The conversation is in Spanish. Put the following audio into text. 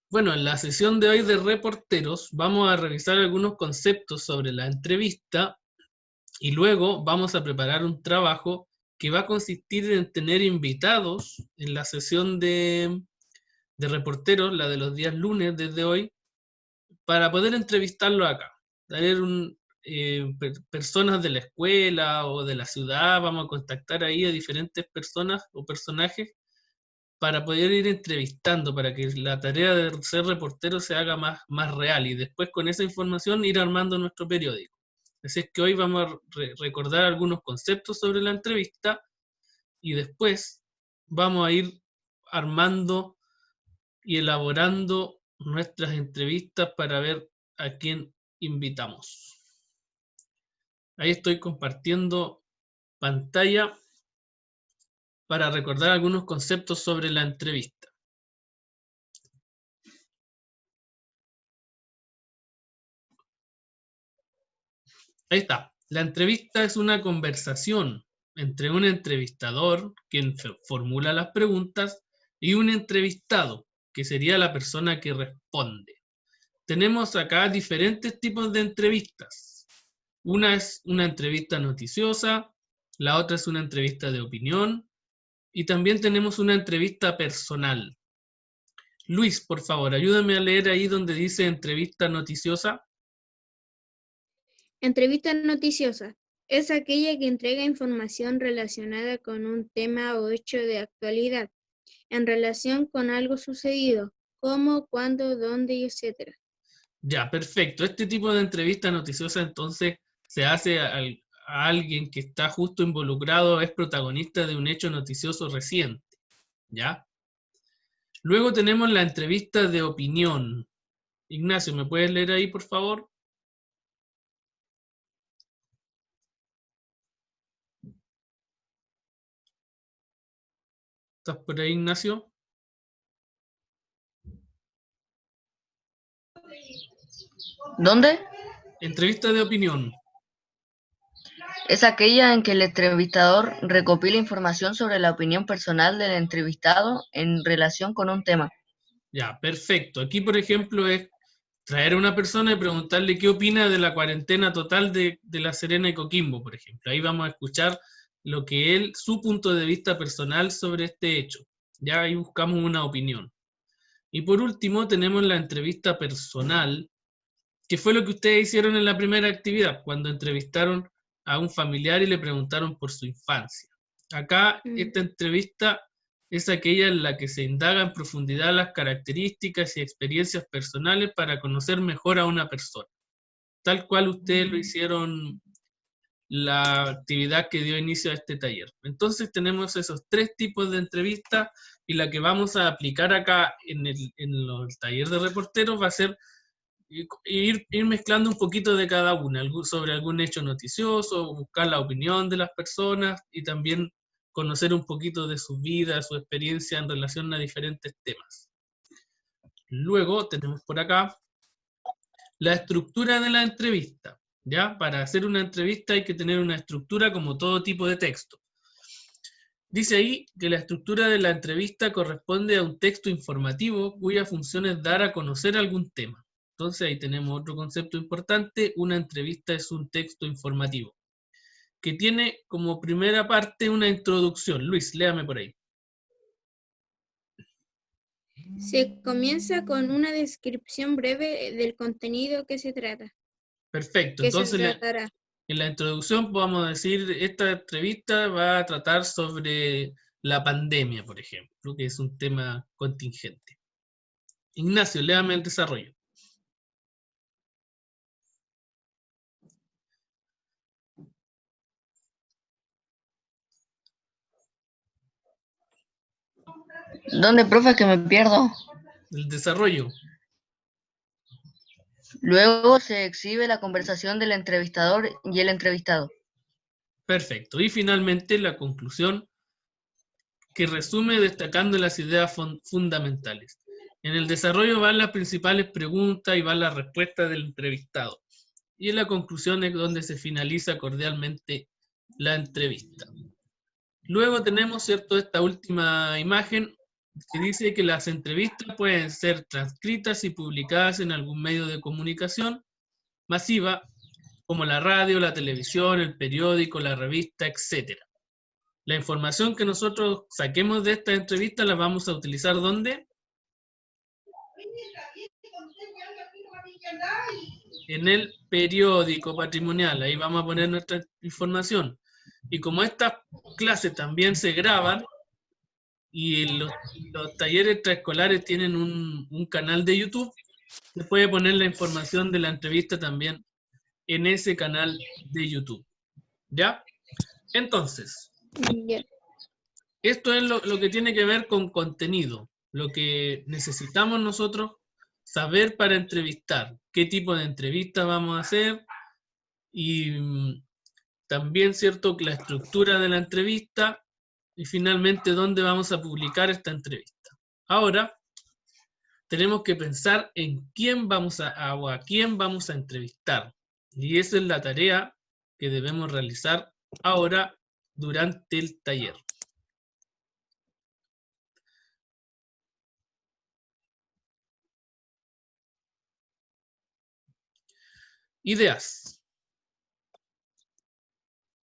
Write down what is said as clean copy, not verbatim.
Bueno, en la sesión de hoy de reporteros vamos a revisar algunos conceptos sobre la entrevista y luego vamos a preparar un trabajo que va a consistir en tener invitados en la sesión de reporteros, la de los días lunes desde hoy, para poder entrevistarlo acá. Traer personas de la escuela o de la ciudad, vamos a contactar ahí a diferentes personas o personajes para poder ir entrevistando, para que la tarea de ser reportero se haga más real y después con esa información ir armando nuestro periódico. Así es que hoy vamos a recordar algunos conceptos sobre la entrevista y después vamos a ir armando y elaborando nuestras entrevistas para ver a quién invitamos. Ahí estoy compartiendo pantalla para recordar algunos conceptos sobre la entrevista. Ahí está. La entrevista es una conversación entre un entrevistador, quien formula las preguntas, y un entrevistado, que sería la persona que responde. Tenemos acá diferentes tipos de entrevistas. Una es una entrevista noticiosa, la otra es una entrevista de opinión, y también tenemos una entrevista personal. Luis, por favor, ayúdame a leer ahí donde dice entrevista noticiosa. Entrevista noticiosa es aquella que entrega información relacionada con un tema o hecho de actualidad, en relación con algo sucedido, cómo, cuándo, dónde, etc. Ya, perfecto. Este tipo de entrevista noticiosa entonces se hace a alguien que está justo involucrado, es protagonista de un hecho noticioso reciente, ¿ya? Luego tenemos la entrevista de opinión. Ignacio, ¿me puedes leer ahí, por favor? ¿Estás por ahí, Ignacio? ¿Dónde? Entrevista de opinión. Es aquella en que el entrevistador recopila información sobre la opinión personal del entrevistado en relación con un tema. Ya, perfecto. Aquí, por ejemplo, es traer a una persona y preguntarle qué opina de la cuarentena total de La Serena y Coquimbo, por ejemplo. Ahí vamos a escuchar lo que él, su punto de vista personal sobre este hecho. Ya ahí buscamos una opinión. Y por último tenemos la entrevista personal, que fue lo que ustedes hicieron en la primera actividad, cuando entrevistaron a un familiar y le preguntaron por su infancia. Acá esta entrevista es aquella en la que se indaga en profundidad las características y experiencias personales para conocer mejor a una persona. Tal cual ustedes lo hicieron la actividad que dio inicio a este taller. Entonces tenemos esos tres tipos de entrevistas y la que vamos a aplicar acá en el taller de reporteros va a ser ir mezclando un poquito de cada una, sobre algún hecho noticioso, buscar la opinión de las personas y también conocer un poquito de su vida, su experiencia en relación a diferentes temas. Luego tenemos por acá la estructura de la entrevista. ¿Ya? Para hacer una entrevista hay que tener una estructura como todo tipo de texto. Dice ahí que la estructura de la entrevista corresponde a un texto informativo cuya función es dar a conocer algún tema. Entonces ahí tenemos otro concepto importante, una entrevista es un texto informativo, que tiene como primera parte una introducción. Luis, léame por ahí. Se comienza con una descripción breve del contenido que se trata. Perfecto, Que se entonces tratará. en la introducción podemos decir, esta entrevista va a tratar sobre la pandemia, por ejemplo, que es un tema contingente. Ignacio, léame el desarrollo. ¿Dónde, profe, que me pierdo? El desarrollo. Luego se exhibe la conversación del entrevistador y el entrevistado. Perfecto. Y finalmente la conclusión que resume destacando las ideas fundamentales. En el desarrollo van las principales preguntas y van las respuestas del entrevistado. Y en la conclusión es donde se finaliza cordialmente la entrevista. Luego tenemos, ¿cierto?, esta última imagen que dice que las entrevistas pueden ser transcritas y publicadas en algún medio de comunicación masiva, como la radio, la televisión, el periódico, la revista, etc. La información que nosotros saquemos de esta entrevista la vamos a utilizar ¿dónde? En el periódico patrimonial. Ahí vamos a poner nuestra información. Y como estas clases también se graban, y los talleres extraescolares tienen un canal de YouTube, se puede poner la información de la entrevista también en ese canal de YouTube. ¿Ya? Entonces, Ya. esto es lo que tiene que ver con contenido, lo que necesitamos nosotros saber para entrevistar, qué tipo de entrevista vamos a hacer y también, ¿cierto?, la estructura de la entrevista y finalmente dónde vamos a publicar esta entrevista. Ahora, tenemos que pensar en quién vamos a quién vamos a entrevistar. Y esa es la tarea que debemos realizar ahora durante el taller. Ideas.